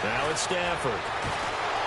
Now it's Stafford.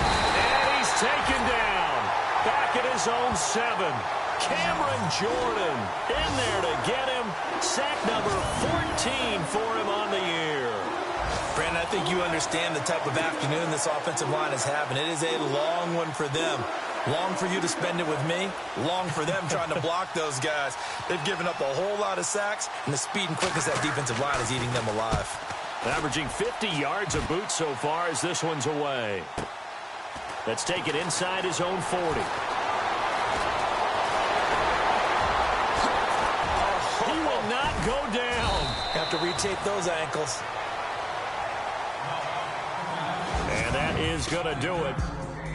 And he's taken down. Back at his own 7. Cameron Jordan in there to get him. Sack number 14 for him on the year. Brandon, I think you understand the type of afternoon this offensive line is having. It is a long one for them. Long for you to spend it with me. Long for them trying to block those guys. They've given up a whole lot of sacks, and the speed and quickness of that defensive line is eating them alive. Averaging 50 yards a boot so far as this one's away. Let's take it inside his own 40. He will not go down. Have to retake those ankles. And that is going to do it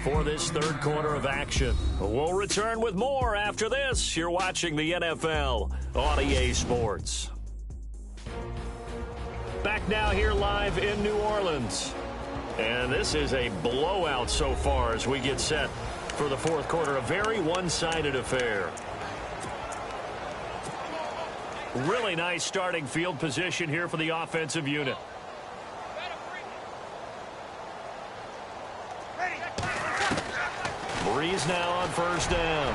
for this third quarter of action. We'll return with more after this. You're watching the NFL on EA Sports. Back now here live in New Orleans. And this is a blowout so far as we get set for the fourth quarter. A very one-sided affair. Really nice starting field position here for the offensive unit. Breeze now on first down.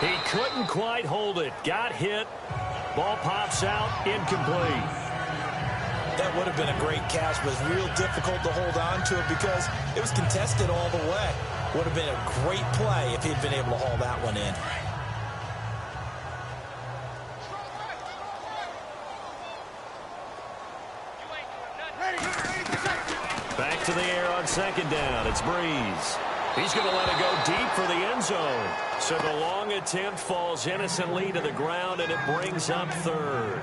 He couldn't quite hold it. Got hit. Ball pops out. Incomplete. That would have been a great catch, but it's real difficult to hold on to it because it was contested all the way. Would have been a great play if he'd been able to haul that one in. Back to the air on second down. It's Breeze. He's going to let it go deep for the end zone. So the long attempt falls innocently to the ground, and it brings up third.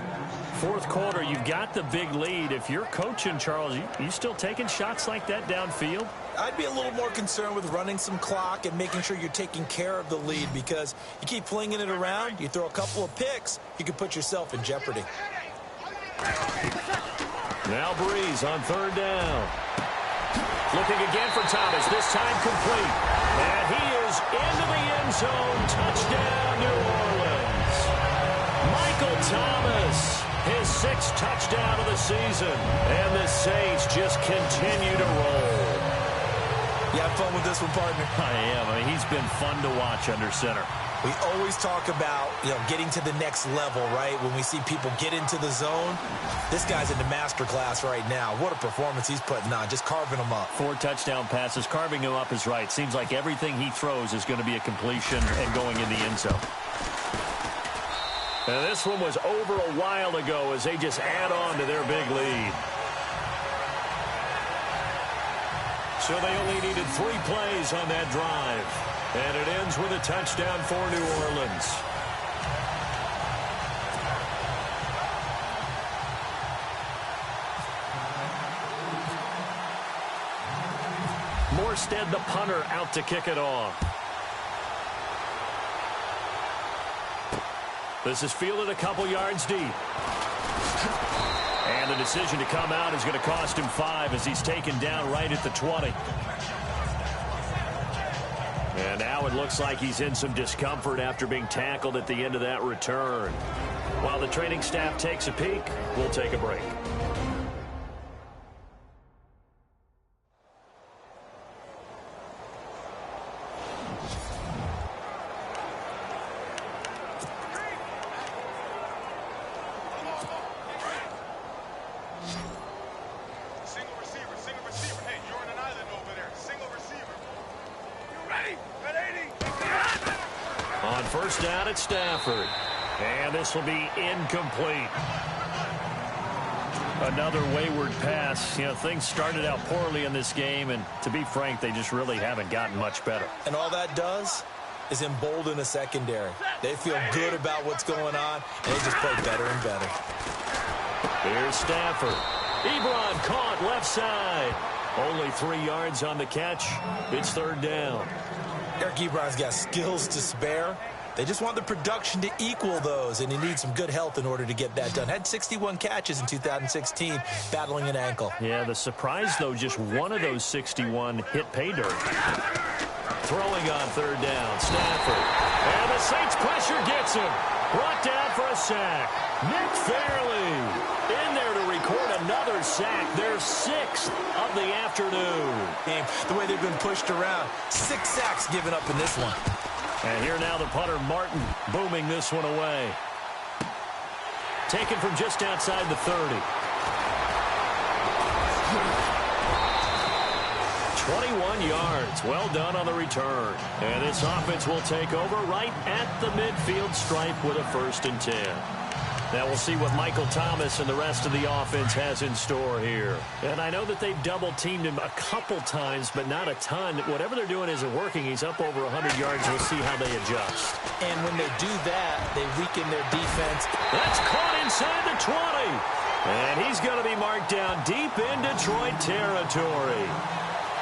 Fourth quarter, you've got the big lead. If you're coaching, Charles, you still taking shots like that downfield? I'd be a little more concerned with running some clock and making sure you're taking care of the lead because you keep flinging it around, you throw a couple of picks, you can put yourself in jeopardy. Now Breeze on third down. Looking again for Thomas, this time complete. And he is into the end zone. Touchdown, New Orleans. Michael Thomas, his 6th touchdown of the season. And the Saints just continue to roll. You have fun with this one, partner? I am. I mean, he's been fun to watch under center. We always talk about, getting to the next level, right? When we see people get into the zone, this guy's in the master class right now. What a performance he's putting on, just carving them up. 4 touchdown passes, carving him up is right. Seems like everything he throws is going to be a completion and going in the end zone. And this one was over a while ago as they just add on to their big lead. So they only needed 3 plays on that drive. And it ends with a touchdown for New Orleans. Morstead, the punter, out to kick it off. This is fielded a couple yards deep. And the decision to come out is going to cost him 5 as he's taken down right at the 20. And now it looks like he's in some discomfort after being tackled at the end of that return. While the training staff takes a peek, we'll take a break. On first down at Stafford. And this will be incomplete. Another wayward pass. Things started out poorly in this game, and to be frank, they just really haven't gotten much better. And all that does is embolden a secondary. They feel good about what's going on, and they just play better and better. Here's Stafford. Ebron caught left side. Only 3 yards on the catch. It's third down. Eric Ebron's got skills to spare. They just want the production to equal those, and he needs some good health in order to get that done. Had 61 catches in 2016, battling an ankle. Yeah, the surprise, though, just one of those 61 hit pay dirt. Throwing on third down, Stafford. And the Saints pressure gets him. Brought down for a sack. Nick Fairley in there to record another sack. Their 6th of the afternoon. The way they've been pushed around. 6 sacks given up in this one. And here now the punter, Martin, booming this one away. Taken from just outside the 30. 21 yards. Well done on the return. And this offense will take over right at the midfield stripe with a 1st and 10. Now we'll see what Michael Thomas and the rest of the offense has in store here. And I know that they've double-teamed him a couple times, but not a ton. Whatever they're doing isn't working. He's up over 100 yards. We'll see how they adjust. And when they do that, they weaken their defense. That's caught inside the 20. And he's going to be marked down deep in Detroit territory.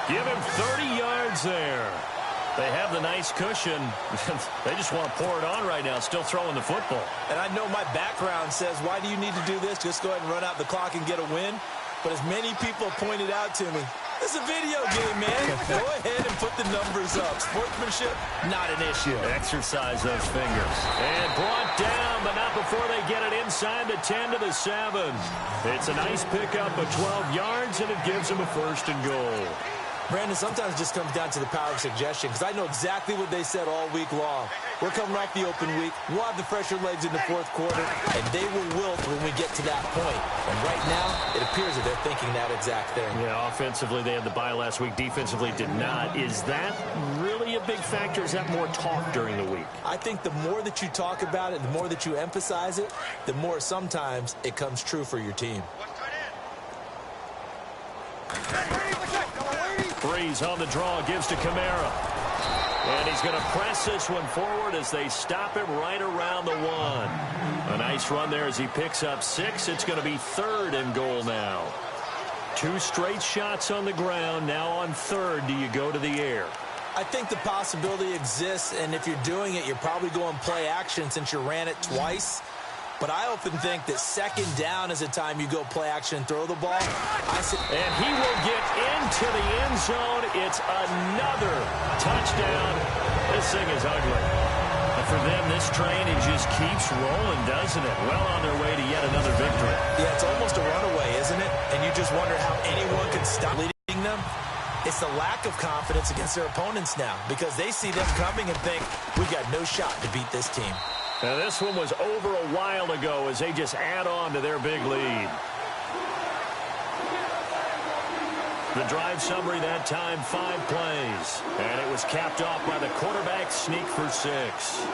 Give him 30 yards there. They have the nice cushion. They just want to pour it on right now, still throwing the football. And I know my background says, why do you need to do this? Just go ahead and run out the clock and get a win. But as many people pointed out to me, this is a video game, man. Go ahead and put the numbers up. Sportsmanship, not an issue. Exercise those fingers. And brought down, but not before they get it inside the 10 to the 7. It's a nice pickup of 12 yards, and it gives them a 1st and goal. Brandon, sometimes it just comes down to the power of suggestion, because I know exactly what they said all week long. We're coming off the open week. We'll have the fresher legs in the 4th quarter, and they will wilt when we get to that point. And right now, it appears that they're thinking that exact thing. Yeah, offensively, they had the bye last week. Defensively, did not. Is that really a big factor? Is that more talk during the week? I think the more that you talk about it, the more that you emphasize it, the more sometimes it comes true for your team. Breeze on the draw, gives to Kamara. And he's going to press this one forward as they stop him right around the 1. A nice run there as he picks up 6. It's going to be 3rd and goal now. 2 straight shots on the ground. Now on 3rd, do you go to the air? I think the possibility exists, and if you're doing it, you're probably going play action since you ran it twice. But I often think that 2nd down is a time you go play action and throw the ball. And he will get into the end zone. It's another touchdown. This thing is ugly. And for them, this train, it just keeps rolling, doesn't it? Well on their way to yet another victory. Yeah, it's almost a runaway, isn't it? And you just wonder how anyone can stop leading them. It's the lack of confidence against their opponents now, because they see them coming and think, we got no shot to beat this team. Now, this one was over a while ago as they just add on to their big lead. The drive summary that time, 5 plays. And it was capped off by the quarterback sneak for 6.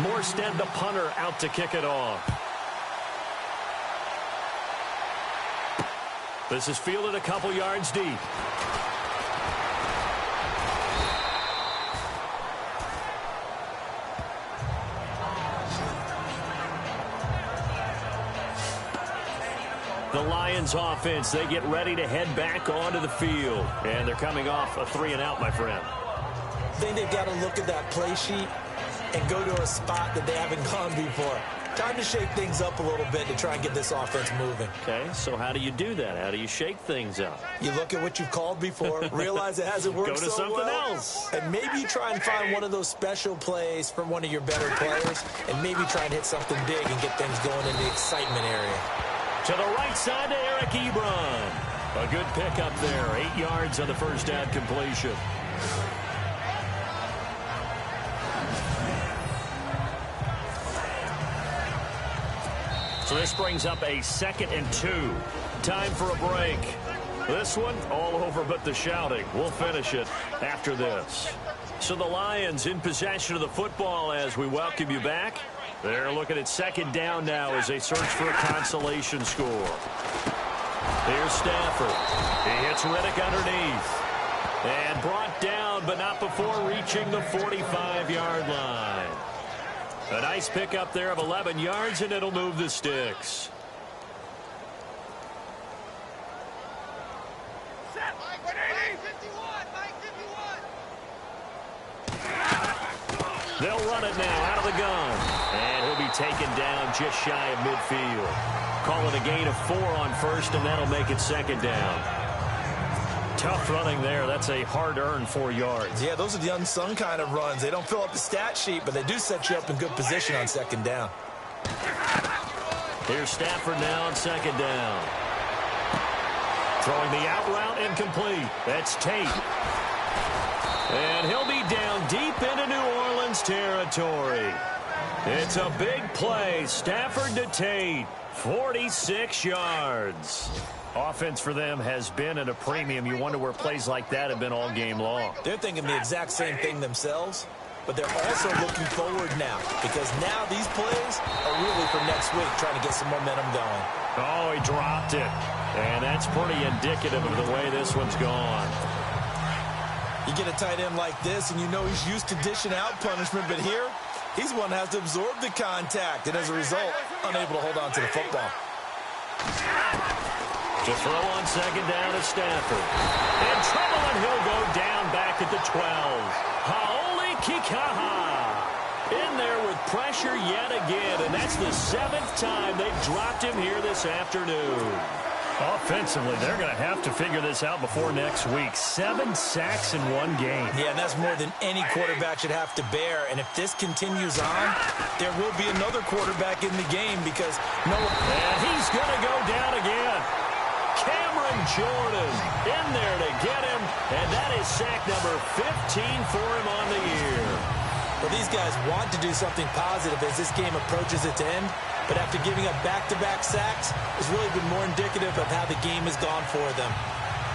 Morstead, the punter, out to kick it off. This is fielded a couple yards deep. The Lions offense, they get ready to head back onto the field. And they're coming off a 3-and-out, my friend. I think they've got to look at that play sheet and go to a spot that they haven't gone before. Time to shake things up a little bit to try and get this offense moving. Okay, so how do you do that? How do you shake things up? You look at what you've called before, realize it hasn't worked Go to so something well, else. and maybe you try and find one of those special plays from one of your better players, and maybe try and hit something big and get things going in the excitement area. To the right side to Eric Ebron. A good pickup there. 8 yards on the first down completion. So this brings up a 2nd and 2. Time for a break. This one, all over but the shouting. We'll finish it after this. So the Lions in possession of the football as we welcome you back. They're looking at 2nd down now as they search for a consolation score. Here's Stafford. He hits Riddick underneath. And brought down, but not before reaching the 45-yard line. A nice pickup there of 11 yards, and it'll move the sticks. They'll run it now out of the gun. And he'll be taken down just shy of midfield. Call it a gain of 4 on first, and that'll make it second down. Tough running there. That's a hard-earned 4 yards. Yeah, those are the unsung kind of runs. They don't fill up the stat sheet, but they do set you up in good position on second down. Here's Stafford now on second down. Throwing the out route incomplete. That's Tate. And he'll be down deep into New Orleans territory. It's a big play. Stafford to Tate. 46 yards. Offense for them has been at a premium. You wonder where plays like that have been all game long. They're thinking the exact same thing themselves, but they're also looking forward now because now these plays are really for next week, trying to get some momentum going. Oh, he dropped it. And that's pretty indicative of the way this one's gone. You get a tight end like this, and you know he's used to dishing out punishment, but here, he's one that has to absorb the contact, and as a result, unable to hold on to the football. To throw on second down is Stafford. In trouble, and he'll go down back at the 12. Haoli Kikaha in there with pressure yet again, and that's the 7th time they've dropped him here this afternoon. Offensively, they're going to have to figure this out before next week. 7 sacks in one game. Yeah, and that's more than any quarterback should have to bear. And if this continues on, there will be another quarterback in the game because And he's going to go down again. Cameron Jordan in there to get him, and that is sack number 15 for him on the year. Well, these guys want to do something positive as this game approaches its end, but after giving up back-to-back sacks, it's really been more indicative of how the game has gone for them.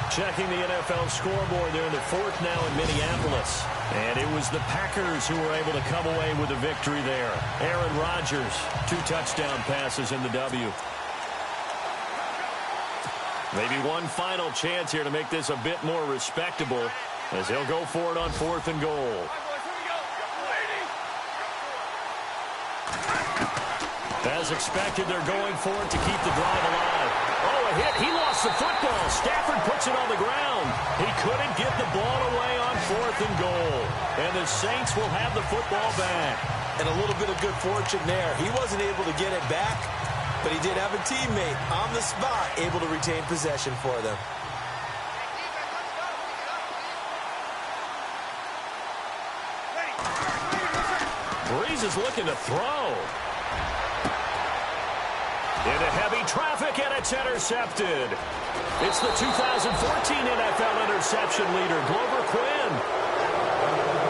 Checking the NFL scoreboard, they're in the 4th now in Minneapolis. And it was the Packers who were able to come away with a victory there. Aaron Rodgers, 2 touchdown passes in the W. Maybe one final chance here to make this a bit more respectable as he'll go for it on 4th and goal. As expected, they're going for it to keep the drive alive. Oh, a hit. He lost the football. Stafford puts it on the ground. He couldn't get the ball away on 4th and goal. And the Saints will have the football back. And a little bit of good fortune there. He wasn't able to get it back, but he did have a teammate on the spot able to retain possession for them. Breeze is looking to throw. Into heavy traffic, and it's intercepted. It's the 2014 NFL interception leader, Glover Quinn.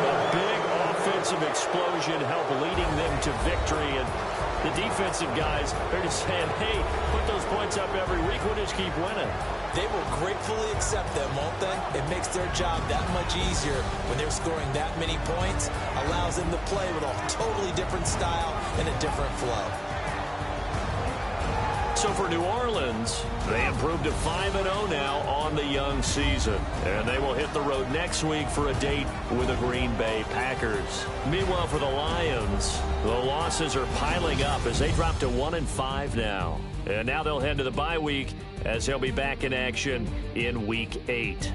A big offensive explosion helped leading them to victory, and the defensive guys are just saying, hey, put those points up every week, we'll just keep winning. They will gratefully accept them, won't they? It makes their job that much easier when they're scoring that many points, allows them to play with a totally different style and a different flow. So for New Orleans, they improved to 5-0 now on the young season. And they will hit the road next week for a date with the Green Bay Packers. Meanwhile, for the Lions, the losses are piling up as they drop to 1-5 now. And now they'll head to the bye week as they'll be back in action in Week 8.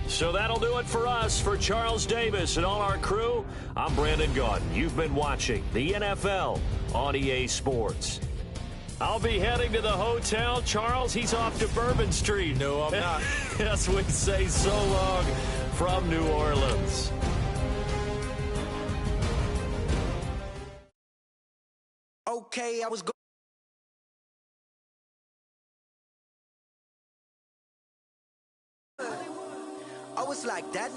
So that'll do it for us. For Charles Davis and all our crew, I'm Brandon Gaudin. You've been watching the NFL on EA Sports. I'll be heading to the hotel. Charles, he's off to Bourbon Street. No, I'm not. Yes, we say so long from New Orleans. Okay, I was going. I was like that.